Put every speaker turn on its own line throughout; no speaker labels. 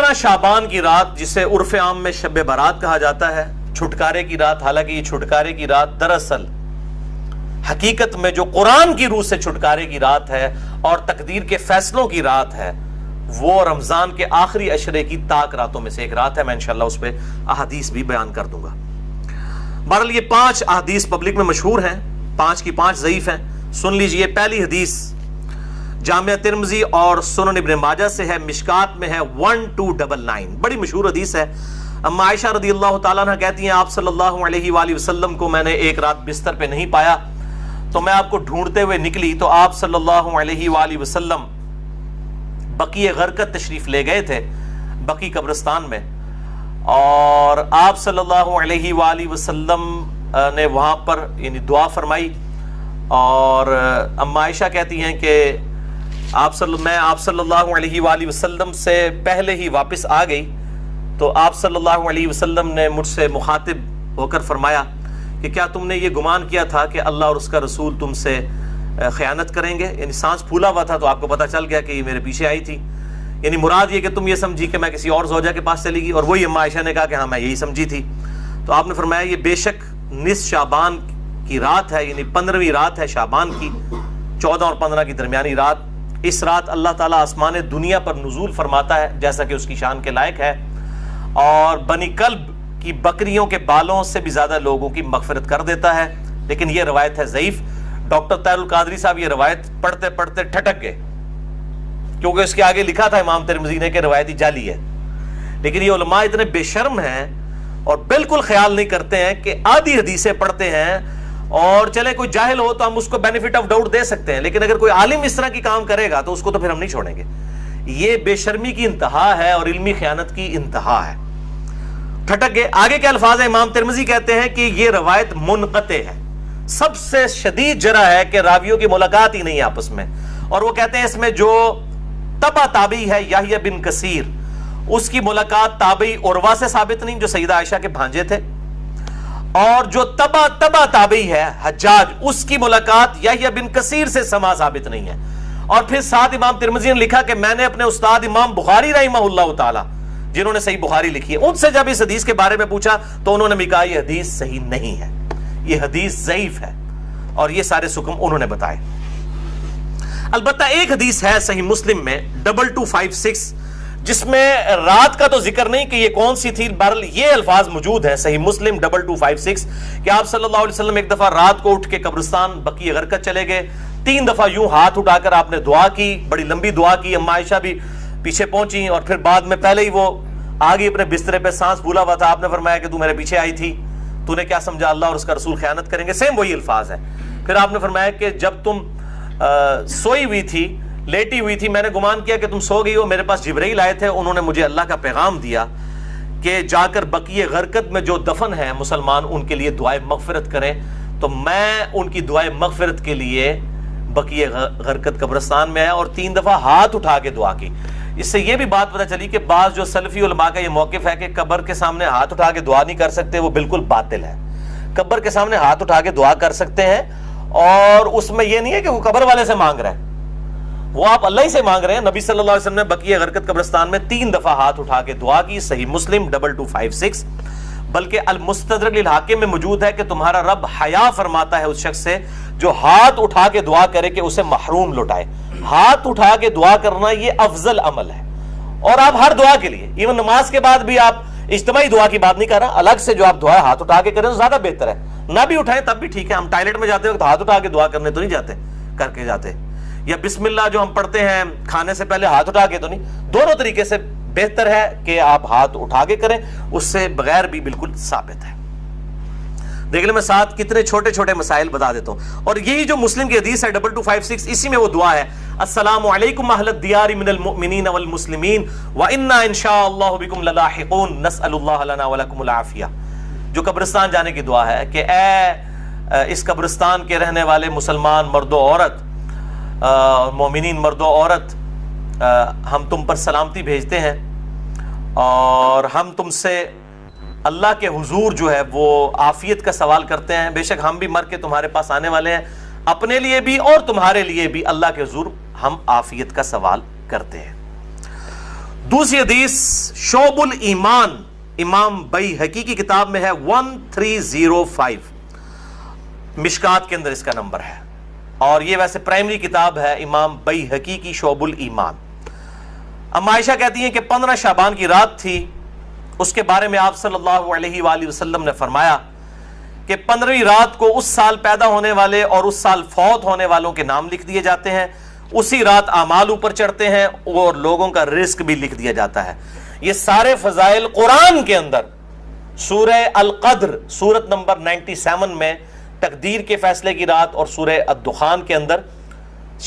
15 شعبان کی رات جسے عرف عام میں شب برات کہا جاتا ہے، چھٹکارے کی رات، حالانکہ یہ چھٹکارے کی رات دراصل حقیقت میں جو قرآن کی روح سے چھٹکارے کی رات ہے اور تقدیر کے فیصلوں کی رات ہے، وہ رمضان کے آخری عشرے کی تاک راتوں میں سے ایک رات ہے۔ میں انشاءاللہ اس پہ احادیث بھی بیان کر دوں گا۔ بہرحال یہ 5 احادیث پبلک میں مشہور ہیں، 5 کی 5 ضعیف ہیں۔ سن لیجئے، پہلی حدیث جامعہ ترمذی اور سنن ابن ماجہ سے ہے، مشکات میں ہے 1299، بڑی مشہور حدیث ہے۔ اما عائشہ رضی اللہ تعالیٰ عنہ کہتی ہیں آپ صلی اللہ علیہ وآلہ وسلم کو میں نے ایک رات بستر پہ نہیں پایا تو میں آپ کو ڈھونڈتے ہوئے نکلی تو آپ صلی اللہ علیہ وآلہ وسلم بقیع غرقد تشریف لے گئے تھے، بقیع قبرستان میں، اور آپ صلی اللہ علیہ وآلہ وسلم نے وہاں پر یعنی دعا فرمائی، اور اما عائشہ کہتی ہیں کہ میں آپ صلی اللہ علیہ وآلہ وسلم سے پہلے ہی واپس آ گئی تو آپ صلی اللہ علیہ وسلم نے مجھ سے مخاطب ہو کر فرمایا کہ کیا تم نے یہ گمان کیا تھا کہ اللہ اور اس کا رسول تم سے خیانت کریں گے؟ یعنی سانس پھولا ہوا تھا تو آپ کو پتہ چل گیا کہ یہ میرے پیچھے آئی تھی، یعنی مراد یہ کہ تم یہ سمجھی کہ میں کسی اور زوجہ کے پاس چلی گئی، اور وہی اما عائشہ نے کہا کہ ہاں میں یہی سمجھی تھی۔ تو آپ نے فرمایا یہ بے شک نصف شعبان کی رات ہے، یعنی 15ویں رات ہے شعبان کی، 14 اور 15 کی درمیانی رات۔ اس رات اللہ تعالیٰ آسمان دنیا پر نزول فرماتا ہے جیسا کہ اس کی شان کے لائق ہے، اور بنی کلب کی بکریوں کے بالوں سے بھی زیادہ لوگوں کی مغفرت کر دیتا ہے، لیکن یہ روایت ہے ضعیف۔ ڈاکٹر طاہر القادری صاحب یہ روایت پڑھتے پڑھتے ٹھٹک گئے، کیونکہ اس کے آگے لکھا تھا امام ترمذی نے کہ روایتی جعلی ہے، لیکن یہ علماء اتنے بے شرم ہیں اور بالکل خیال نہیں کرتے ہیں کہ آدھی حدیثیں پڑھتے ہیں، اور چلے کوئی جاہل ہو تو ہم اس کو بینیفٹ آف ڈاؤٹ دے سکتے ہیں، لیکن اگر کوئی عالم اس طرح کی کام کرے گا تو اس کو تو پھر ہم نہیں چھوڑیں گے۔ یہ بے شرمی کی انتہا ہے اور علمی خیانت کی انتہا ہے۔ ٹھٹک گئے۔ آگے کے الفاظ ہیں، امام ترمذی کہتے ہیں کہ یہ روایت منقطع ہے، سب سے شدید جرح ہے کہ راویوں کی ملاقات ہی نہیں ہے آپس میں، اور وہ کہتے ہیں اس میں جو تبع تابعی ہے یحییٰ بن کثیر، اس کی ملاقات تابعی عروہ سے ثابت نہیں جو سیدہ عائشہ کے بھانجے تھے، اور جو تبع تابعی ہے حجاج، اس کی ملاقات یحییٰ بن کثیر سے سما ثابت نہیں ہے۔ اور پھر ساتھ امام ترمذی نے لکھا کہ میں نے اپنے استاد امام بخاری رحمہ اللہ تعالی جنہوں نے صحیح بخاری لکھی ہے ان سے جب اس حدیث کے بارے میں پوچھا تو انہوں نے بھی کہا یہ حدیث صحیح نہیں ہے، یہ حدیث ضعیف ہے، اور یہ سارے حکم انہوں نے بتائے۔ البتہ ایک حدیث ہے صحیح مسلم میں 2256 جس میں رات کا تو ذکر نہیں کہ یہ کون سی تھی، بہرحال یہ الفاظ موجود ہیں صحیح مسلم 2256 کہ آپ صلی اللہ علیہ وسلم ایک دفعہ رات کو اٹھ کے قبرستان بقیع غرقد چلے گئے، 3 دفعہ یوں ہاتھ اٹھا کر آپ نے دعا کی، بڑی لمبی دعا کی، اما عائشہ بھی پیچھے پہنچی، اور پھر بعد میں پہلے ہی وہ آگے اپنے بسترے پہ سانس پھولا ہوا تھا، آپ نے فرمایا کہ تو میرے پیچھے آئی تھی، تو نے کیا سمجھا اللہ اور اس کا رسول خیانت کریں گے، سیم وہی الفاظ ہے۔ پھر آپ نے فرمایا کہ جب تم سوئی ہوئی تھی، لیٹی ہوئی تھی، میں نے گمان کیا کہ تم سو گئی ہو، میرے پاس جبرائیل آئے تھے، انہوں نے مجھے اللہ کا پیغام دیا کہ جا کر بقیع غرقد میں جو دفن ہیں مسلمان ان کے لیے دعائے مغفرت کریں، تو میں ان کی دعائے مغفرت کے لیے بقیع غرقد قبرستان میں آیا اور 3 دفعہ ہاتھ اٹھا کے دعا کی۔ اس سے یہ بھی بات پتہ چلی کہ بعض جو سلفی علماء کا یہ موقف ہے کہ قبر کے سامنے ہاتھ اٹھا کے دعا نہیں کر سکتے، وہ بالکل باطل ہے۔ قبر کے سامنے ہاتھ اٹھا کے دعا کر سکتے ہیں، اور اس میں یہ نہیں ہے کہ وہ قبر والے سے مانگ رہے ہیں، وہ آپ اللہ ہی سے مانگ رہے ہیں۔ نبی صلی اللہ علیہ وسلم نے بقیع غرقد قبرستان میں 3 دفعہ ہاتھ اٹھا کے دعا کی، صحیح مسلم 2256۔ بلکہ المستدرک للحاکم میں موجود ہے کہ تمہارا رب حیا فرماتا ہے اس شخص سے جو ہاتھ اٹھا کے دعا کرے کہ اسے محروم لوٹائے۔ ہاتھ اٹھا کے دعا کرنا یہ افضل عمل ہے، اور آپ ہر دعا کے لیے، ایون نماز کے بعد بھی آپ اجتماعی دعا کی بات نہیں کر رہا، الگ سے جو آپ دعا ہاتھ اٹھا کے کریں تو زیادہ بہتر ہے، نہ بھی اٹھائیں تب بھی ٹھیک ہے۔ ہم ٹائلٹ میں جاتے ہیں تو ہاتھ اٹھا کے دعا کرنے تو نہیں جاتے، کر کے جاتے، یا بسم اللہ جو ہم پڑھتے ہیں کھانے سے پہلے ہاتھ اٹھا کے تو نہیں، دونوں طریقے سے بہتر ہے کہ آپ ہاتھ اٹھا کے کریں، اس سے بغیر بھی بالکل ثابت ہے۔ دیکھ لیں میں ساتھ کتنے چھوٹے چھوٹے مسائل بتا دیتا ہوں، اور یہی جو مسلم کی حدیث ہے 2256 اسی میں وہ دعا ہے، السلام علیکم اہل الدیار من المؤمنین والمسلمین وإنا انشاء اللہ بکم للاحقون نسأل اللہ لنا ولکم العافیہ، جو قبرستان جانے کی دعا ہے کہ اے اس قبرستان کے رہنے والے مسلمان مرد و عورت، مومنین مرد و عورت، ہم تم پر سلامتی بھیجتے ہیں، اور ہم تم سے اللہ کے حضور جو ہے وہ عافیت کا سوال کرتے ہیں، بے شک ہم بھی مر کے تمہارے پاس آنے والے ہیں، اپنے لیے بھی اور تمہارے لیے بھی اللہ کے حضور ہم عافیت کا سوال کرتے ہیں۔ دوسری حدیث شعب الایمان، امام بیہقی کی کتاب میں ہے 1305، مشکات کے اندر اس کا نمبر ہے، اور یہ ویسے پرائمری کتاب ہے امام بیہقی کی شعب الایمان۔ ام عائشہ کہتی ہیں کہ 15 شعبان کی رات تھی، اس کے بارے میں آپ صلی اللہ علیہ وآلہ وسلم نے فرمایا کہ 15ویں رات کو اس سال پیدا ہونے والے اور اس سال فوت ہونے والوں کے نام لکھ دیے جاتے ہیں، اسی رات اعمال اوپر چڑھتے ہیں اور لوگوں کا رزق بھی لکھ دیا جاتا ہے۔ یہ سارے فضائل قرآن کے اندر سورہ القدر سورت نمبر 97 میں تقدیر کے فیصلے کی رات اور سورہ الدخان کے اندر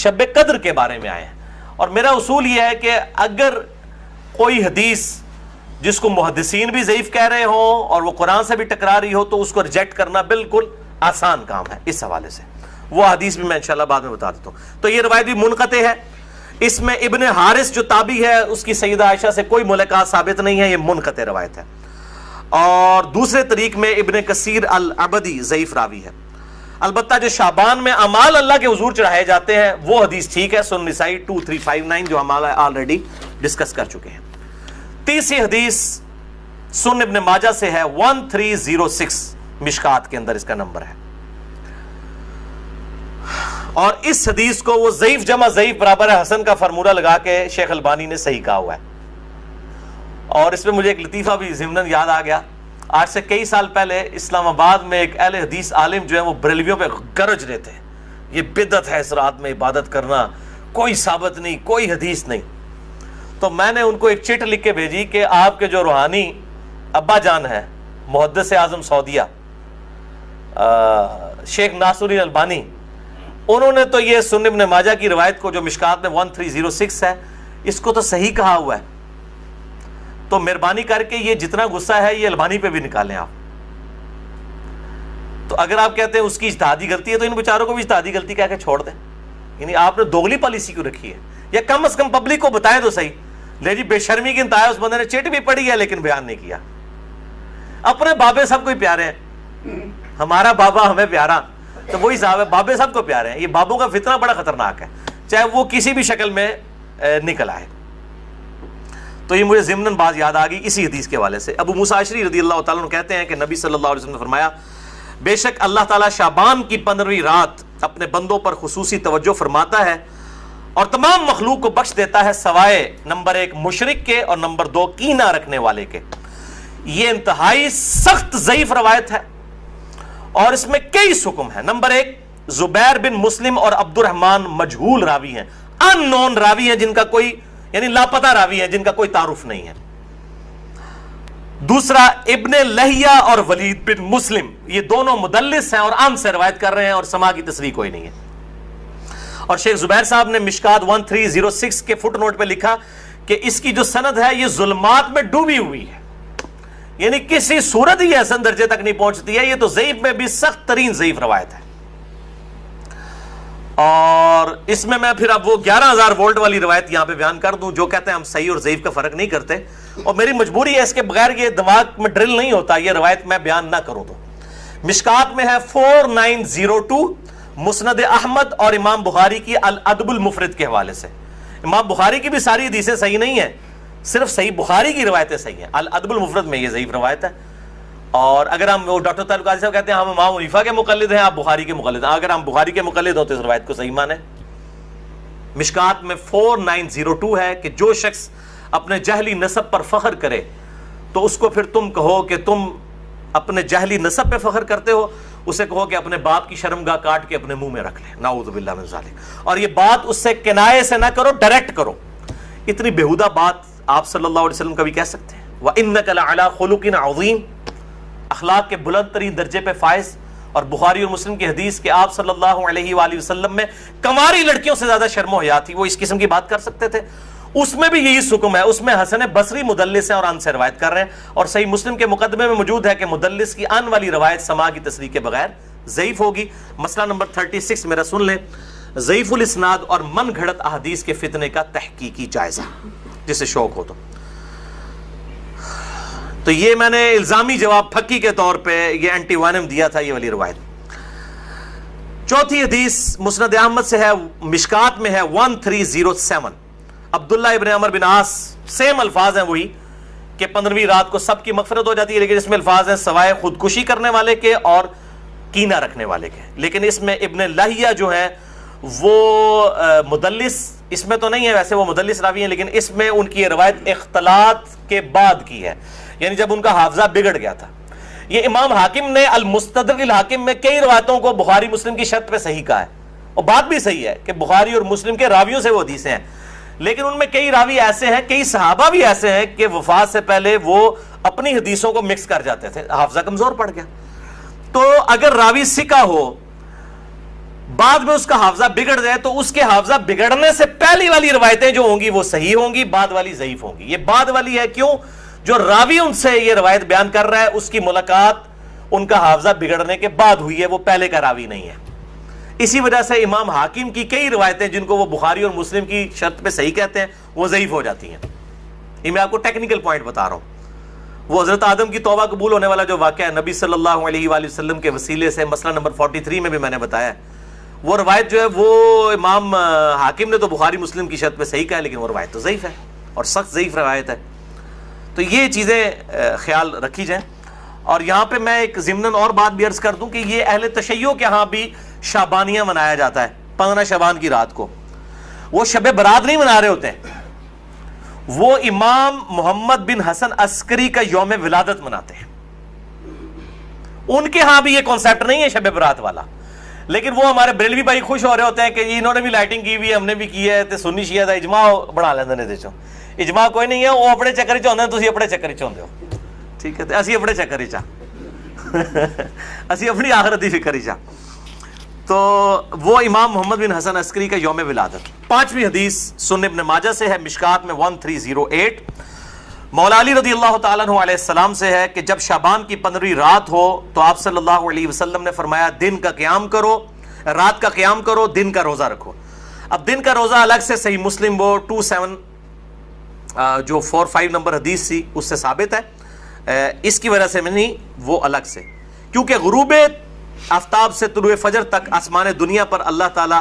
شب قدر کے بارے میں آئے ہیں۔ اور میرا اصول یہ ہے کہ اگر کوئی حدیث جس کو محدثین بھی ضعیف کہہ رہے ہوں اور وہ قرآن سے بھی ٹکرا رہی ہو تو اس کو ریجیکٹ کرنا بالکل آسان کام ہے اس حوالے سے، وہ حدیث بھی میں انشاءاللہ بعد میں بتا دیتا ہوں۔ تو یہ روایت بھی منقطع ہے، اس میں ابن حارث جو تابعی ہے اس کی سیدہ عائشہ سے کوئی ملاقات ثابت نہیں ہے، یہ منقطع روایت ہے۔ اور دوسرے طریق میں ابن کثیر العبدی ضعیف راوی ہے۔ البتہ جو شعبان میں اعمال اللہ کے حضور چڑھائے جاتے ہیں وہ حدیث ٹھیک ہے، سنن نسائی 2359 جو ہم آلریڈی ڈسکس کر چکے ہیں۔ تیسری حدیث سنن ابن ماجہ سے ہے 1306، مشکات کے اندر اس کا نمبر ہے، اور اس حدیث کو وہ ضعیف جمع ضعیف برابر ہے حسن کا فارمولہ لگا کے شیخ البانی نے صحیح کہا ہوا ہے۔ اور اس پہ مجھے ایک لطیفہ بھی ضمناً یاد آ گیا، آج سے کئی سال پہلے اسلام آباد میں ایک اہل حدیث عالم جو ہے وہ بریلویوں پہ گرج رہے تھے، یہ بدعت ہے اس رات میں عبادت کرنا، کوئی ثابت نہیں، کوئی حدیث نہیں۔ تو میں نے ان کو ایک چٹ لکھ کے بھیجی کہ آپ کے جو روحانی ابا جان ہے محدث اعظم سعودیہ شیخ ناصر الدین البانی، انہوں نے تو یہ سنن ابن ماجہ کی روایت کو جو مشکات میں 1306 ہے اس کو تو صحیح کہا ہوا ہے، تو مہربانی کر کے یہ جتنا غصہ ہے یہ البانی پہ بھی نکالیں آپ۔ تو اگر آپ کہتے ہیں اس کی اجتہادی غلطی ہے تو ان بیچاروں کو بھی اجتہادی غلطی کہہ کے چھوڑ دیں، یعنی آپ نے دوگلی پالیسی کیوں رکھی ہے؟ یا کم از کم پبلک کو بتائیں تو صحیح، لے جی بے شرمی کی انتہا ہے، اس بندے نے چٹ بھی پڑھی ہے لیکن بیان نہیں کیا۔ اپنے بابے سب کو ہی پیارے ہیں، ہمارا بابا ہمیں پیارا تو وہی صاحب ہے، بابے سب کو پیارے ہیں۔ یہ بابوں کا فتنہ بڑا خطرناک ہے، چاہے وہ کسی بھی شکل میں نکل آئے۔ تو یہ مجھے ضمناً بات یاد آ گئی اسی حدیث کے حوالے سے۔ ابو موسیٰ اشعری رضی اللہ تعالیٰ عنہ کہتے ہیں کہ نبی صلی اللہ علیہ وسلم نے فرمایا، بے شک اللہ تعالیٰ شعبان کی 15ویں رات اپنے بندوں پر خصوصی توجہ فرماتا ہے اور تمام مخلوق کو بخش دیتا ہے سوائے نمبر 1 مشرک کے اور نمبر 2 کینہ رکھنے والے کے۔ یہ انتہائی سخت ضعیف روایت ہے اور اس میں کئی حکم ہیں۔ نمبر 1 زبیر بن مسلم اور عبد الرحمن مجہول راوی ہیں، ان نون راوی ہیں، جن کا کوئی یعنی لاپتہ راوی ہیں، جن کا کوئی تعارف نہیں ہے۔ دوسرا ابن لہیہ اور ولید بن مسلم، یہ دونوں مدلس ہیں اور عام سے روایت کر رہے ہیں اور سما کی تصریح کوئی نہیں ہے۔ اور شیخ زبیر صاحب نے مشکات 1306 کے فٹ نوٹ پہ لکھا کہ اس کی جو سند ہے یہ ظلمات میں ڈوبی ہوئی ہے، یعنی کسی صورت ہی حسن درجے تک نہیں پہنچتی ہے، یہ تو ضعیف میں بھی سخت ترین ضعیف روایت ہے۔ اور اس میں پھر اب وہ 11,000 وولٹ والی روایت یہاں پہ بیان کر دوں جو کہتے ہیں ہم صحیح اور ضعیف کا فرق نہیں کرتے، اور میری مجبوری ہے، اس کے بغیر یہ دماغ میں ڈرل نہیں ہوتا یہ روایت میں بیان نہ کروں تو۔ مشکات میں ہے 4902 مسند احمد اور امام بخاری کی الادب المفرد کے حوالے سے۔ امام بخاری کی بھی ساری حدیثیں صحیح نہیں ہیں، صرف صحیح بخاری کی روایتیں صحیح ہیں، الادب المفرد میں یہ ضعیف روایت ہے۔ اور اگر ہم وہ ڈاکٹر طارق قاضی صاحب کہتے ہیں ہم امام حنیفہ کے مقلد ہیں، آپ بخاری کے مقلد ہیں، اگر ہم بخاری کے مقلد ہوں تو اس روایت کو صحیح مانیں۔ مشکات میں 4902 ہے کہ جو شخص اپنے جہلی نسب پر فخر کرے تو اس کو پھر تم کہو کہ تم اپنے جہلی نسب پہ فخر کرتے ہو، اسے کہو کہ اپنے باپ کی شرمگاہ کاٹ کے اپنے منہ میں رکھ لے، نعوذ باللہ من ذالک۔ اور یہ بات اس سے کنایے سے نہ کرو، ڈائریکٹ کرو۔ اتنی بےہودہ بات آپ صلی اللہ علیہ وسلم کبھی کہہ سکتے ہیں؟ وَإِنَّكَ لَعَلَىٰ خُلُقٍ عَظِيمٍ، اخلاق کے بلند ترین درجے پہ فائز۔ اور بخاری اور مسلم کی حدیث کہ آپ صلی اللہ علیہ وآلہ وسلم میں کنواری لڑکیوں سے زیادہ شرم و حیا تھی، وہ اس قسم کی بات کر سکتے تھے؟ اس میں بھی یہی حکم ہے، اس میں حسن بصری مدلس ہیں اور ان سے روایت کر رہے ہیں، اور صحیح مسلم کے مقدمے میں موجود ہے کہ مدلس کی ان والی روایت سما کی تصریح کے بغیر ضعیف ہوگی۔ مسئلہ نمبر 36 میرا سن لیں، ضعیف الاسناد اور من گھڑت احادیث کے فتنے کا تحقیقی جائزہ، جسے شوق ہو تو یہ میں نے الزامی جواب پھکی کے طور پہ یہ اینٹی وانم دیا تھا یہ والی روایت۔ چوتھی حدیث مسند احمد سے ہے، مشکات میں ہے 1307، عبداللہ ابن عمر بن عاص، سیم الفاظ ہیں وہی کہ 15ویں رات کو سب کی مغفرت ہو جاتی ہے، لیکن اس میں الفاظ ہیں سوائے خودکشی کرنے والے کے اور کینہ رکھنے والے کے. لیکن اس میں ابن لہیہ جو ہے وہ مدلس، اس میں تو نہیں ہے، ویسے وہ مدلس راوی ہیں، لیکن اس میں ان کی یہ روایت اختلاط کے بعد کی ہے، یعنی جب ان کا حافظہ بگڑ گیا تھا. یہ امام حاکم نے المستدرک الحاکم میں کئی روایتوں کو بخاری مسلم کی شرط پہ صحیح کہا ہے، اور بات بھی صحیح ہے کہ بخاری اور مسلم کے راویوں سے وہ حدیثیں ہیں، لیکن ان میں کئی راوی ایسے ہیں، کئی صحابہ بھی ایسے ہیں کہ وفات سے پہلے وہ اپنی حدیثوں کو مکس کر جاتے تھے، حافظہ کمزور پڑ گیا. تو اگر راوی ثقہ ہو، بعد میں اس کا حافظہ بگڑ جائے، تو اس کے حافظہ بگڑنے سے پہلی والی روایتیں جو ہوں گی وہ صحیح ہوں گی، بعد والی ضعیف ہوں گی. یہ بعد والی ہے کیوں؟ جو راوی ان سے یہ روایت بیان کر رہا ہے اس کی ملاقات ان کا حافظہ بگڑنے کے بعد ہوئی ہے، وہ پہلے کا راوی نہیں ہے. اسی وجہ سے امام حاکم کی کئی روایتیں جن کو وہ بخاری اور مسلم کی شرط پہ صحیح کہتے ہیں وہ ضعیف ہو جاتی ہیں. یہ میں آپ کو ٹیکنیکل پوائنٹ بتا رہا ہوں. وہ حضرت آدم کی توبہ قبول ہونے والا جو واقعہ ہے نبی صلی اللہ علیہ وآلہ وسلم کے وسیلے سے، مسئلہ نمبر 43 میں بھی میں نے بتایا ہے، وہ روایت جو ہے وہ امام حاکم نے تو بخاری مسلم کی شرط پہ صحیح کہا ہے، لیکن وہ روایت تو ضعیف ہے اور سخت ضعیف روایت ہے. تو یہ چیزیں خیال رکھی جائیں. اور یہاں پہ میں ایک ضمناً اور بات بھی عرض کر دوں کہ یہ اہل تشیع کے ہاں بھی شعبانیہ منایا جاتا ہے 15 شعبان کی رات کو. وہ شب برات نہیں منا رہے ہوتے ہیں، وہ امام محمد بن حسن عسکری کا یوم ولادت مناتے ہیں. ان کے ہاں بھی یہ کانسیپٹ نہیں ہے شب برات والا، لیکن وہ ہمارے بریلوی بھائی خوش ہو رہے ہوتے ہیں کہ انہوں نے بھی لائٹنگ کی ہوئی ہے، ہم نے بھی کی ہے، تے سنی شیعہ دا اجماع بنا لیندے نے. دیکھو اجماع کوئی نہیں ہے، وہ اپنے چکر چ ہوندے، تسی اپنے چکر چ ہوندے ہو، ٹھیک ہے، تے اسی اپنے چکر چ اسی اپنی آخرت دی فکر چ. تو وہ امام محمد بن حسن عسکری کا یوم ولادت. 5ویں حدیث سنن ابن ماجہ سے ہے، مشکات میں 1308. مولا علی رضی اللہ تعالیٰ عنہ علیہ السلام سے ہے کہ جب شعبان کی 15ویں رات ہو تو آپ صلی اللہ علیہ وسلم نے فرمایا دن کا قیام کرو، رات کا قیام کرو، دن کا روزہ رکھو. اب دن کا روزہ الگ سے صحیح مسلم وہ 27 جو 45 نمبر حدیث تھی اس سے ثابت ہے، اس کی وجہ سے میں نہیں، وہ الگ سے، کیونکہ غروب آفتاب سے طلوع فجر تک آسمان دنیا پر اللہ تعالیٰ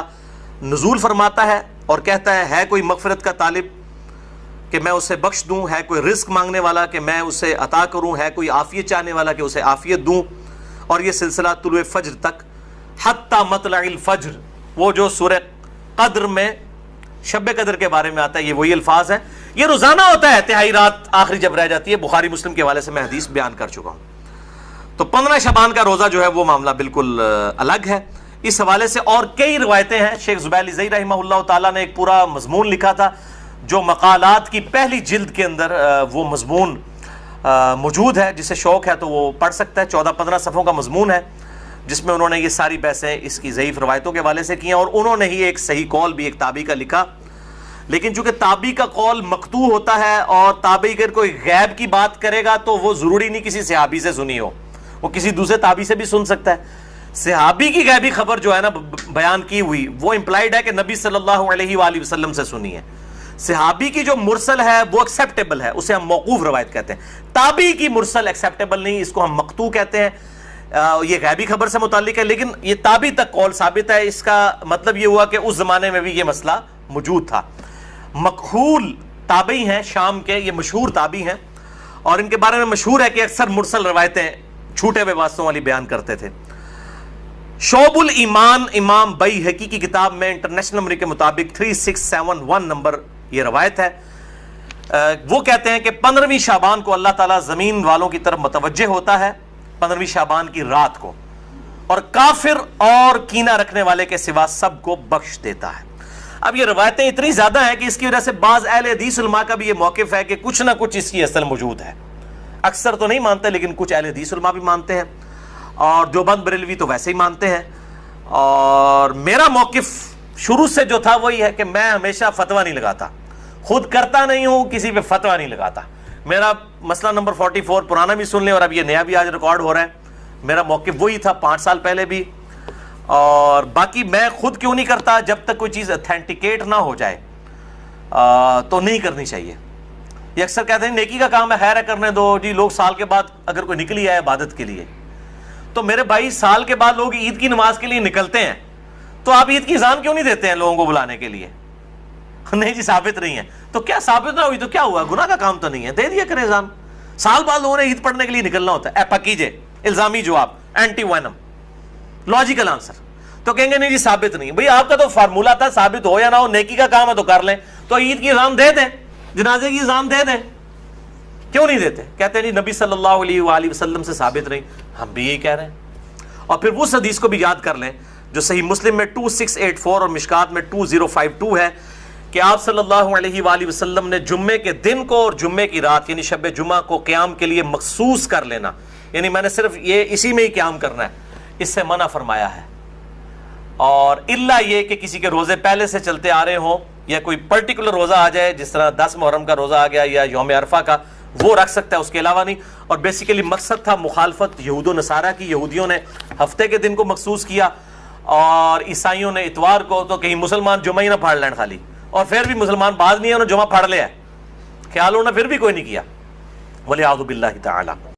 نزول فرماتا ہے اور کہتا ہے کوئی مغفرت کا طالب کہ میں اسے بخش دوں، ہے کوئی رزق مانگنے والا کہ میں اسے عطا کروں، ہے کوئی عافیت چاہنے والا کہ اسے عافیت دوں. اور یہ سلسلہ طلوع فجر تک حتی مطلع الفجر، وہ جو سورہ قدر میں شب قدر کے بارے میں آتا ہے، یہ وہی الفاظ ہیں. یہ روزانہ ہوتا ہے، تہائی رات آخری جب رہ جاتی ہے. بخاری مسلم کے حوالے سے میں حدیث بیان کر چکا ہوں. تو 15 شعبان کا روزہ جو ہے وہ معاملہ بالکل الگ ہے. اس حوالے سے اور کئی روایتیں ہیں. شیخ زبیر علی زئی رحمہ اللہ تعالیٰ نے ایک پورا مضمون لکھا تھا جو مقالات کی پہلی جلد کے اندر وہ مضمون موجود ہے، جسے شوق ہے تو وہ پڑھ سکتا ہے. 14-15 صفحوں کا مضمون ہے جس میں انہوں نے یہ ساری بحثیں اس کی ضعیف روایتوں کے حوالے سے کی ہیں، اور انہوں نے ہی ایک صحیح قول بھی ایک تابعی کا لکھا. لیکن چونکہ تابعی کا قول مقطوع ہوتا ہے اور تابعی اگر کوئی غیب کی بات کرے گا تو وہ ضروری نہیں کسی صحابی سے سنی ہو، وہ کسی دوسرے تابعی سے بھی سن سکتا ہے. صحابی کی غیبی خبر جو ہے نا بیان کی ہوئی وہ امپلائڈ ہے کہ نبی صلی اللہ علیہ وآلہ وسلم سے سنی ہے. صحابی کی جو مرسل ہے وہ ایکسیپٹیبل ہے، اسے ہم موقوف روایت کہتے ہیں. تابعی کی مرسل ایکسیپٹیبل نہیں، اس کو ہم مقطوع کہتے ہیں. یہ غیبی خبر سے متعلق ہے، لیکن یہ تابعی تک قول ثابت ہے. اس کا مطلب یہ ہوا کہ اس زمانے میں بھی یہ مسئلہ موجود تھا. مکحول تابعی ہیں شام کے، یہ مشہور تابعی ہیں، اور ان کے بارے میں مشہور ہے کہ اکثر مرسل روایتیں چھوٹے ہوئے واسطوں والی بیان کرتے تھے. شعب الایمان امام بیہقی کی کتاب میں انٹرنیشنل نمبر کے مطابق 3671 نمبر یہ روایت ہے. وہ کہتے ہیں کہ 15ویں شعبان کو اللہ تعالیٰ زمین والوں کی طرف متوجہ ہوتا ہے 15ویں شعبان کی رات کو، اور کافر اور کینہ رکھنے والے کے سوا سب کو بخش دیتا ہے. اب یہ روایتیں اتنی زیادہ ہیں کہ اس کی وجہ سے بعض اہل حدیث علماء کا بھی یہ موقف ہے کہ کچھ نہ کچھ اس کی اصل موجود ہے. اکثر تو نہیں مانتے لیکن کچھ اہل حدیث علماء بھی مانتے ہیں، اور دیوبند بریلوی تو ویسے ہی مانتے ہیں. اور میرا موقف شروع سے جو تھا وہی ہے کہ میں ہمیشہ فتویٰ نہیں لگاتا، خود کرتا نہیں ہوں، کسی پہ فتویٰ نہیں لگاتا. میرا مسئلہ نمبر 44 پرانا بھی سن لیں اور اب یہ نیا بھی آج ریکارڈ ہو رہا ہے. میرا موقف وہی تھا 5 سال پہلے بھی، اور باقی میں خود کیوں نہیں کرتا، جب تک کوئی چیز اتھینٹیکیٹ نہ ہو جائے تو نہیں کرنی چاہیے. یہ اکثر کہتے ہیں نیکی کا کام ہے، خیر ہے کرنے دو جی. لوگ سال کے بعد اگر کوئی نکلی آئے عبادت کے لیے، تو میرے بھائی سال کے بعد لوگ عید کی نماز کے لیے نکلتے ہیں، تو آپ عید کی اذان کیوں نہیں دیتے ہیں لوگوں کو بلانے کے لیے؟ نہیں جی ثابت نہیں ہے. تو کیا ثابت نہ ہوئی تو کیا ہوا, گناہ کا کام تو نہیں ہے, دے دیا کرے اذان. سال بعد لوگوں نے عید پڑھنے کے لیے نکلنا ہوتا ہے. اے پکیجے الزامی جواب, اینٹی وینم, لاجیکل آنسر. تو کہیں گے نہیں جی ثابت نہیں. بھئی آپ کا تو فارمولہ تھا ثابت ہو یا نہ ہو, نیکی کا کام ہے تو کر لیں. تو عید کی اذان دے دیں, جنازے کی اذان دے دیں, کیوں نہیں دیتے؟ کہتے ہیں جی نبی صلی اللہ علیہ وآلہ وسلم سے ثابت نہیں. ہم بھی یہی کہہ رہے ہیں. اور پھر اس حدیث کو بھی یاد کر لیں جو صحیح مسلم میں 2684 اور مشکات میں 2052 ہے کہ آپ صلی اللہ علیہ وآلہ وسلم نے جمعے کے دن کو اور جمعے کی رات یعنی شب جمعہ کو قیام کے لیے مخصوص کر لینا, یعنی میں نے صرف یہ اسی میں ہی قیام کرنا ہے, اس سے منع فرمایا ہے. اور الا یہ کہ کسی کے روزے پہلے سے چلتے آ رہے ہوں یا کوئی پرٹیکولر روزہ آ جائے, جس طرح 10 محرم کا روزہ آ گیا یا یوم عرفہ کا, وہ رکھ سکتا ہے, اس کے علاوہ نہیں. اور بیسیکلی مقصد تھا مخالفت یہود و نصارہ کی. یہودیوں نے ہفتے کے دن کو مخصوص کیا اور عیسائیوں نے اتوار کو, تو کہیں مسلمان جمعہ ہی نہ پھاڑ لین خالی, اور پھر بھی مسلمان بعض نہیں ہے انہوں نے جمعہ پھاڑ لیا ہے, خیال ہونا پھر بھی کوئی نہیں کیا. وَلِعَوْذُ بِاللَّهِ تَعَالَى.